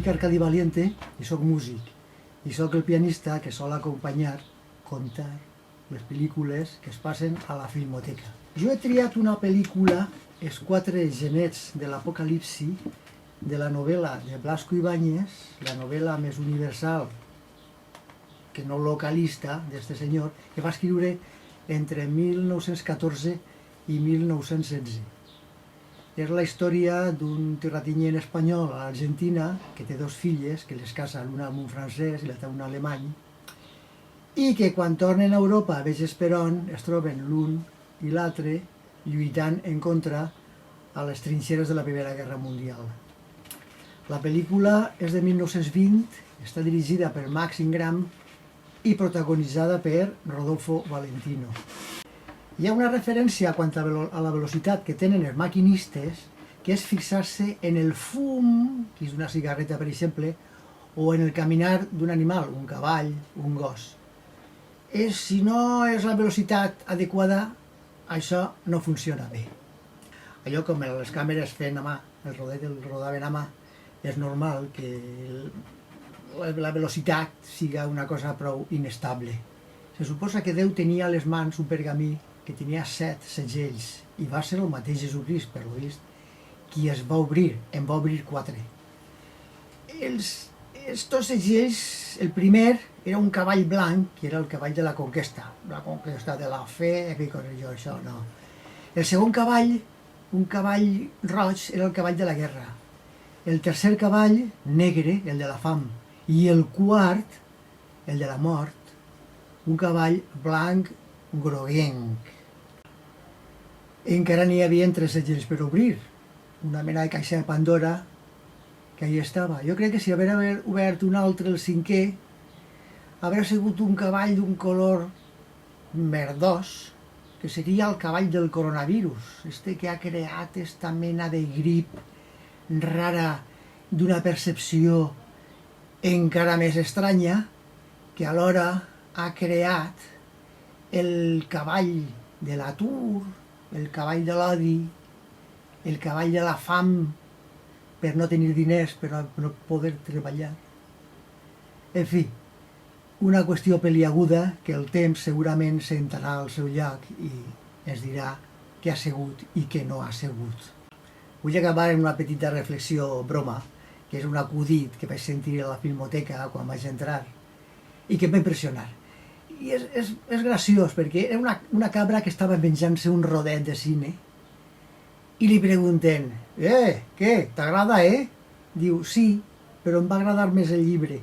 dic Arcadi Valiente i sóc músic. I sóc el pianista que sol acompanyar, contar les pel·lícules que es passen a la Filmoteca. Jo he triat una pel·lícula, Els quatre genets de l'Apocalipsi, de la novel·la de Blasco Ibáñez, la novel·la més universal que no localista d'este senyor, que va escriure entre 1914 i 1916. És la història d'un terratinent espanyol a l'Argentina que té dos filles, que les casa l'una amb un francès i l'altra amb un alemany, i que quan tornen a Europa, veges per on, es troben l'un i l'altre lluitant en contra a les trinxeres de la Primera Guerra Mundial. La pel·lícula és de 1920, està dirigida per Max Ingram i protagonitzada per Rodolfo Valentino. Hi ha una referència quant a la velocitat que tenen els maquinistes, que és fixar-se en el fum, que és una cigarreta per exemple, o en el caminar d'un animal, un cavall, un gos. Si no és la velocitat adequada, això no funciona bé. Allò com les càmeres fent a mà, el rodet el rodaven a mà, és normal que la velocitat siga una cosa prou inestable. Se suposa que Déu tenia a les mans un pergamí que tenia 7 segells i va ser el mateix Jesucrist, per lo vist, qui es va obrir, en va obrir 4. Estos segells, el primer era un cavall blanc, que era el cavall de la conquesta de la fe, això no. El segon cavall, un cavall roig, era el cavall de la guerra. El tercer cavall, negre, el de la fam. I el quart, el de la mort, un cavall blanc groguenc. Encara n'hi havia 3 segells per obrir, una mena de caixa de Pandora que ahí estava. Jo crec que si haver obert un altre, el 5è, haurà sigut un cavall d'un color verdós, que seria el cavall del coronavirus, que ha creat esta mena de grip rara d'una percepció encara més estranya, que alhora ha creat el cavall de l'atur, el cavall de l'odi, el cavall de la fam per no tenir diners, per no poder treballar. En fi, una qüestió peliaguda que el temps segurament sentarà al seu lloc i ens dirà què ha sigut i què no ha sigut. Vull acabar amb una petita reflexió broma, que és un acudit que vaig sentir a la Filmoteca quan vaig entrar i que em va impressionar. I és graciós perquè era una cabra que estava menjant-se un rodet de cine i li pregunten: què, t'agrada, Diu, sí, però em va agradar més el llibre.